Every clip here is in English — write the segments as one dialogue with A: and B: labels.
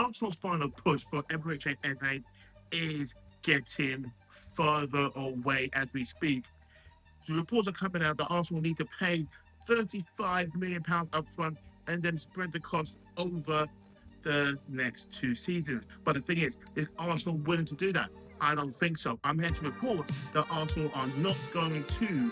A: Arsenal's final push for Eberechi Eze is getting further away as we speak. The reports are coming out that Arsenal need to pay £35 million up front and then spread the cost over the next 2 seasons. But the thing is Arsenal willing to do that? I don't think so. I'm here to report that Arsenal are not going to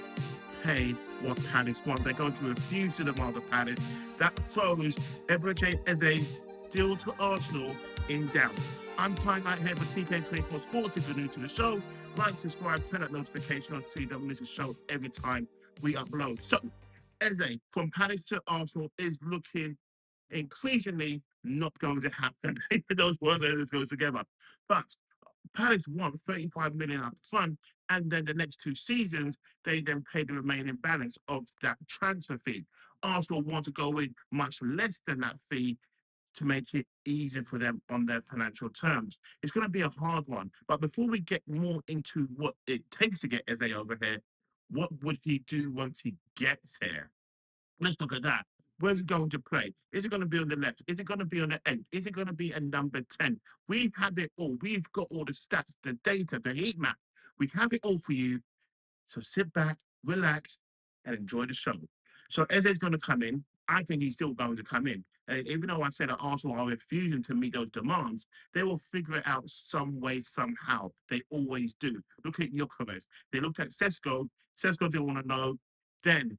A: pay what Palace want. They're going to refuse to demand the Palace. That throws Eberechi Eze's deal to Arsenal in doubt. I'm Ty Knight here for TK24 Sports. If you're new to the show, like, subscribe, turn that notification on so you don't miss a show every time we upload. So, Eze from Palace to Arsenal is looking increasingly not going to happen. Those words that goes together. But Palace won 35 million up front, and then the next 2 seasons, they then pay the remaining balance of that transfer fee. Arsenal want to go in much less than that fee to make it easier for them on their financial terms. It's going to be a hard one. But before we get more into what it takes to get Eze over here, what would he do once he gets here? Let's look at that. Where's he going to play? Is it going to be on the left? Is it going to be on the eight? Is it going to be a number 10? We've had it all. We've got all the stats, the data, the heat map. We have it all for you. So sit back, relax, and enjoy the show. So Eze's going to come in. I think he's still going to come in. And even though I said that Arsenal are refusing to meet those demands, they will figure it out some way, somehow. They always do. Look at Gyökeres. They looked at Sesko. Sesko didn't want to know. Then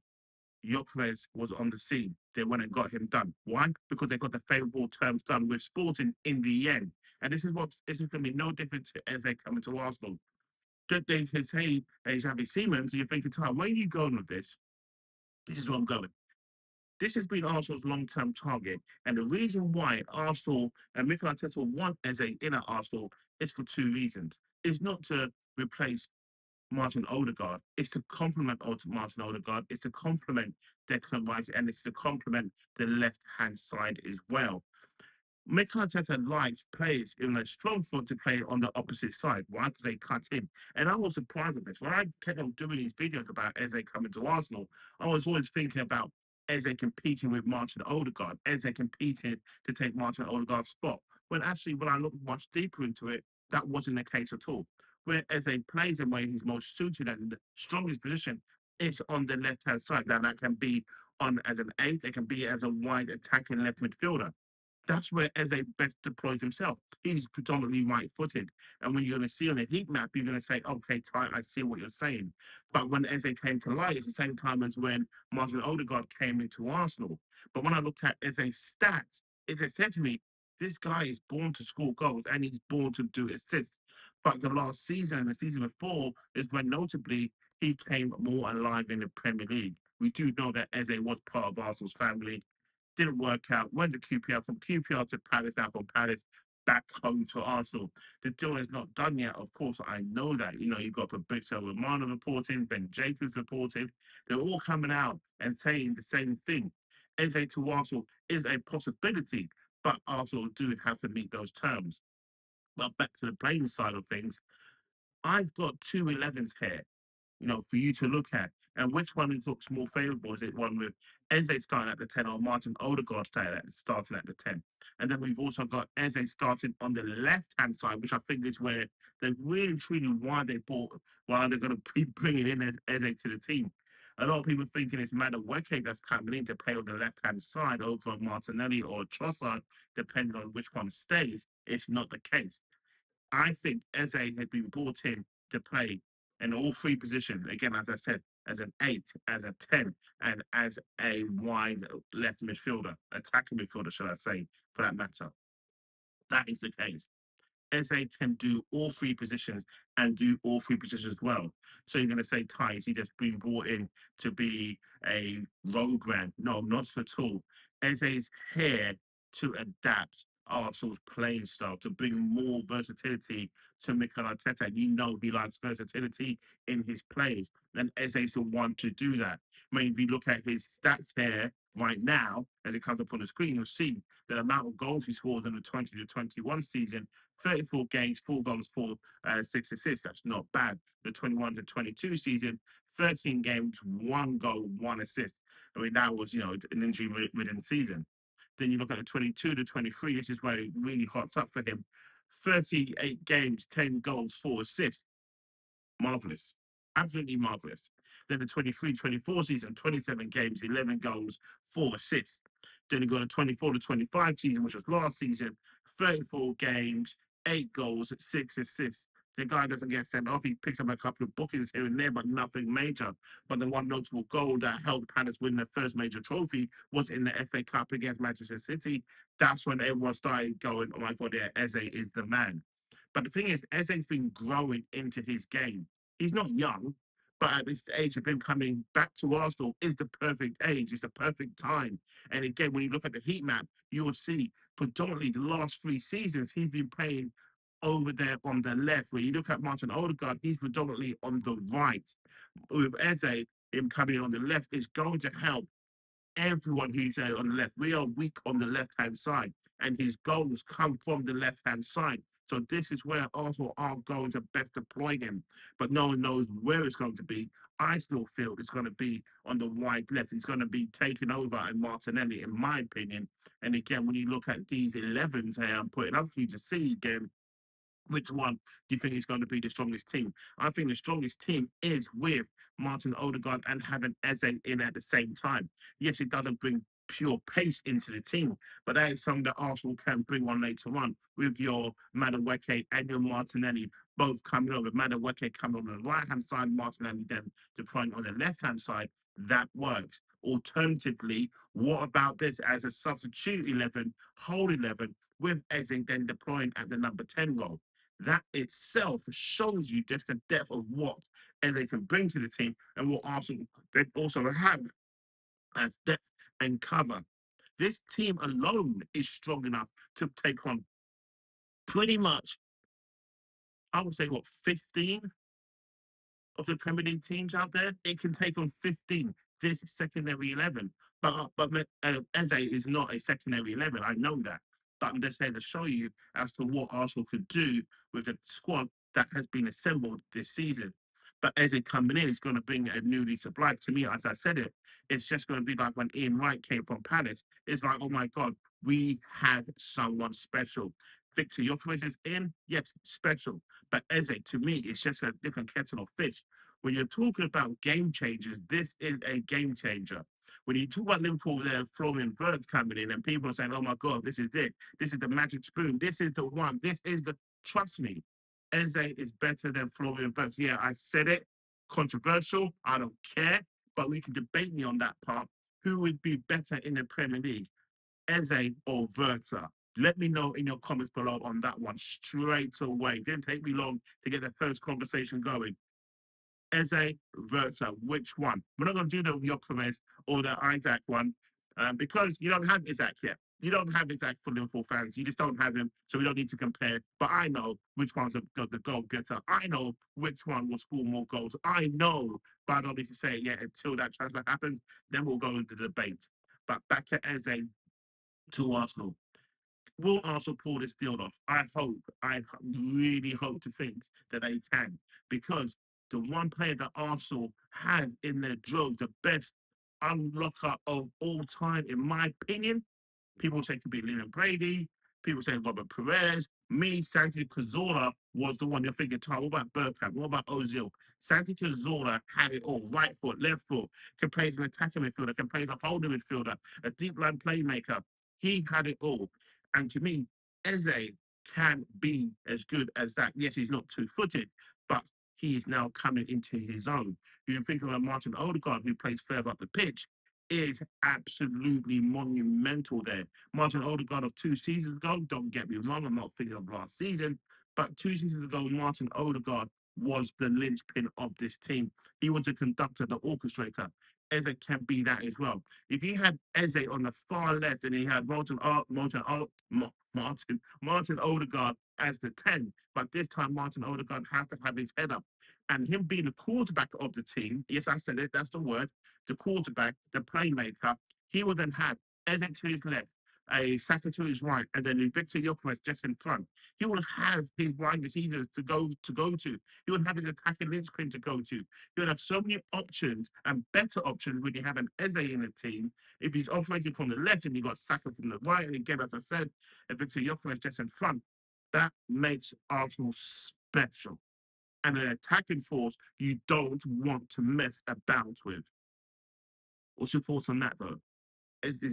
A: Gyökeres was on the scene. They went and got him done. Why? Because they got the favourable terms done with Sporting in the end. And this is going to be no different to Eze coming to Arsenal. They say he's having Siemens, and you're thinking, Tom, where are you going with this? This is where I'm going. This has been Arsenal's long-term target, and the reason why Arsenal and Mikel Arteta want Eze in at Arsenal is for 2 reasons. It's not to replace Martin Odegaard. It's to complement Martin Odegaard. It's to complement Declan Rice, and it's to complement the left-hand side as well. Mikel Arteta likes players in a strong foot to play on the opposite side. Why? Because they cut in. And I was surprised with this. When I kept on doing these videos about Eze coming to Arsenal, I was always thinking about Eze competing with Martin Odegaard, Eze competing to take Martin Odegaard's spot. When actually, when I looked much deeper into it, that wasn't the case at all. Where Eze plays and where he's most suited and the strongest position is on the left-hand side. Now, that can be on as an eight, it can be as a wide attacking left midfielder. That's where Eze best deploys himself. He's predominantly right-footed. And when you're going to see on a heat map, you're going to say, okay, Ty, I see what you're saying. But when Eze came to light, it's the same time as when Martin Odegaard came into Arsenal. But when I looked at Eze's stats, it said to me, this guy is born to score goals and he's born to do assists. But the last season and the season before is when notably he came more alive in the Premier League. We do know that Eze was part of Arsenal's family, didn't work out. Went to QPR, from QPR to Palace, now from Palace back home to Arsenal. The deal is not done yet. Of course, I know that. You know, you've got Fabrizio Romano reporting, Ben Jacobs reporting. They're all coming out and saying the same thing. Eze to Arsenal is a possibility, but Arsenal do have to meet those terms. But back to the playing side of things, I've got 2 11s here, for you to look at. And which one looks more favourable? Is it one with Eze starting at the 10 or Martin Odegaard starting at the 10? And then we've also got Eze starting on the left-hand side, which I think is where they really, truly why they're going to be bringing in Eze to the team. A lot of people thinking it's Madueke that's coming in to play on the left-hand side over Martinelli or Trossard, depending on which one stays. It's not the case. I think Eze has been brought in to play in all 3 positions. Again, as I said, as an 8, as a 10, and as a wide left midfielder, attacking midfielder, should I say, for that matter. That is the case. Eze can do all 3 positions and do all 3 positions well. So you're going to say, Ty, is he just been brought in to be a rogue man? No, not at all. Eze's here to adapt Arsenal's playing style, to bring more versatility to Mikel Arteta. And you know he likes versatility in his players. And Eze's the one to do that. I mean, if you look at his stats here right now, as it comes up on the screen, you'll see the amount of goals he scored in the 20 to 21 season, 34 games, 4 goals, 6 assists. That's not bad. The 21 to 22 season, 13 games, 1 goal, 1 assist. I mean, that was, an injury-ridden season. Then you look at the 22 to 23, this is where it really hots up for him. 38 games, 10 goals, 4 assists. Marvelous. Absolutely marvelous. Then the 23-24 season, 27 games, 11 goals, 4 assists. Then you got a 24 to 25 season, which was last season, 34 games, 8 goals, 6 assists. The guy doesn't get sent off. He picks up a couple of bookings here and there, but nothing major. But the one notable goal that helped Palace win their first major trophy was in the FA Cup against Manchester City. That's when everyone started going, oh my God, yeah, Eze is the man. But the thing is, Eze's been growing into his game. He's not young, but at this age of him coming back to Arsenal is the perfect age, it's the perfect time. And again, when you look at the heat map, you will see predominantly the last 3 seasons he's been playing over there on the left. When you look at Martin Odegaard, he's predominantly on the right. With Eze, him coming on the left is going to help everyone who's on the left. We are weak on the left hand side, and his goals come from the left hand side. So this is where Arsenal are going to best deploy him. But no one knows where it's going to be. I still feel it's going to be on the wide left. It's going to be taken over and Martinelli, in my opinion. And again, when you look at these 11s here, I'm putting up for you to see again. Which one do you think is going to be the strongest team? I think the strongest team is with Martin Odegaard and having Eze in at the same time. Yes, it doesn't bring pure pace into the team, but that is something that Arsenal can bring on later on with your Madueke and your Martinelli both coming over. Madueke coming on the right hand side, Martinelli then deploying on the left hand side. That works. Alternatively, what about this as a substitute 11, whole 11, with Eze then deploying at the number 10 role? That itself shows you just the depth of what Eze can bring to the team and what Arsenal they also have as depth and cover. This team alone is strong enough to take on pretty much, I would say, what, 15 of the Premier League teams out there. It can take on 15 this secondary 11. But Eze is not a secondary 11. I know that. But I'm just here to show you as to what Arsenal could do with the squad that has been assembled this season. But Eze coming in is going to bring a new lease of life. To me, as I said it, it's just going to be like when Ian Wright came from Palace. It's like, oh my God, we have someone special. Victor Jokeris is in, yes, special. But Eze, to me, is just a different kettle of fish. When you're talking about game changers, this is a game changer. When you talk about Liverpool, there Florian Wirtz coming in, and people are saying, "Oh my God, this is it. This is the magic spoon. This is the one. This is the." Trust me, Eze is better than Florian Wirtz. Yeah, I said it. Controversial. I don't care, but we can debate me on that part. Who would be better in the Premier League, Eze or Verta? Let me know in your comments below on that one straight away. Didn't take me long to get the first conversation going. Eze, Verta, which one? We're not going to do the Gyökeres or the Isaac one because you don't have Isaac yet. You don't have Isaac for Liverpool fans. You just don't have him, so we don't need to compare. But I know which one's the goal getter. I know which one will score more goals. I know, but I don't need to say it yet until that transfer happens. Then we'll go into the debate. But back to Eze to Arsenal. Will Arsenal pull this deal off? I really hope to think that they can, because the one player that Arsenal had in their droves, the best unlocker of all time, in my opinion, people say it could be Leon Brady. People say Robert Perez. Me, Santi Cazorla was the one you're thinking, Tom, what about Bergkamp? What about Ozil? Santi Cazorla had it all. Right foot, left foot. Can play as an attacking midfielder. Can play as a holding midfielder. A deep line playmaker. He had it all. And to me, Eze can be as good as that. Yes, he's not two-footed, but he is now coming into his own. You think of Martin Odegaard, who plays further up the pitch, is absolutely monumental there. Martin Odegaard of 2 seasons ago, don't get me wrong, I'm not thinking of last season, but 2 seasons ago, Martin Odegaard was the linchpin of this team. He was the conductor, the orchestrator. Eze can be that as well. If you had Eze on the far left and he had Martin Odegaard as the 10, but this time Martin Odegaard has to have his head up. And him being the quarterback of the team, yes, I said it, that's the word, the quarterback, the playmaker, he will then have Eze to his left, a Saka to his right, and then Victor Gyökeres just in front. He will have his wide receivers to go to. He will have his attacking linchpin to go to. He will have so many options and better options when you have an Eze in the team. If he's operating from the left and you got Saka from the right, and again, as I said, Victor Gyökeres just in front, that makes Arsenal special. And an attacking force you don't want to mess about with. What's your thoughts on that, though?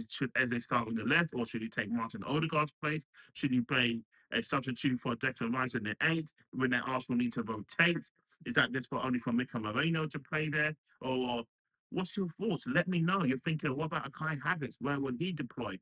A: Should Eze start on the left, or should he take Martin Odegaard's place? Should he play a substitute for Declan Rice in the eight when they Arsenal need to rotate? Is that just for only for Mika Moreno to play there, or what's your thoughts? Let me know. You're thinking, what about Kai Havertz? Where would he deploy?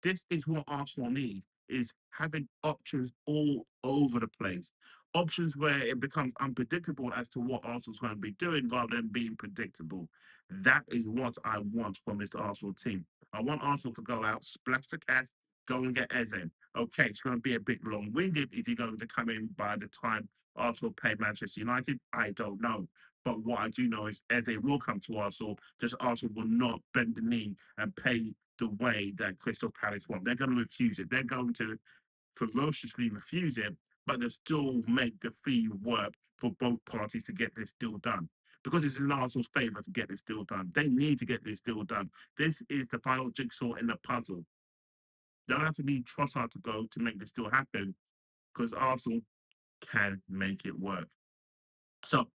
A: This is what Arsenal need, is having options all over the place. Options where it becomes unpredictable as to what Arsenal's going to be doing rather than being predictable. That is what I want from this Arsenal team. I want Arsenal to go out, splash the cash, go and get Eze. Okay, it's going to be a bit long-winded. Is he going to come in by the time Arsenal play Manchester United? I don't know. But what I do know is Eze will come to Arsenal, just Arsenal will not bend the knee and pay the way that Crystal Palace want. They're going to refuse it. They're going to ferociously refuse it, but they'll still make the fee work for both parties to get this deal done. Because it's in Arsenal's favour to get this deal done. They need to get this deal done. This is the final jigsaw in the puzzle. They don't have to need Trossard to go to make this deal happen, because Arsenal can make it work. So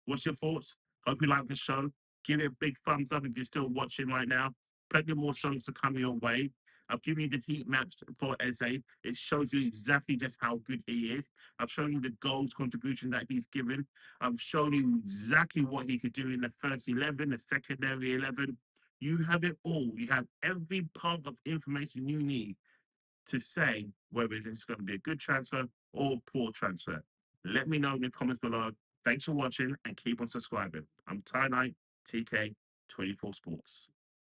A: what's your thoughts? Hope you like the show. Give it a big thumbs up if you're still watching right now. Plenty more shows to come your way. I've given you the heat maps for Eze. It shows you exactly just how good he is. I've shown you the goals contribution that he's given. I've shown you exactly what he could do in the first 11, the secondary 11. You have it all. You have every part of information you need to say whether this is going to be a good transfer or a poor transfer. Let me know in the comments below. Thanks for watching and keep on subscribing. I'm Ty Knight, TK24 Sports.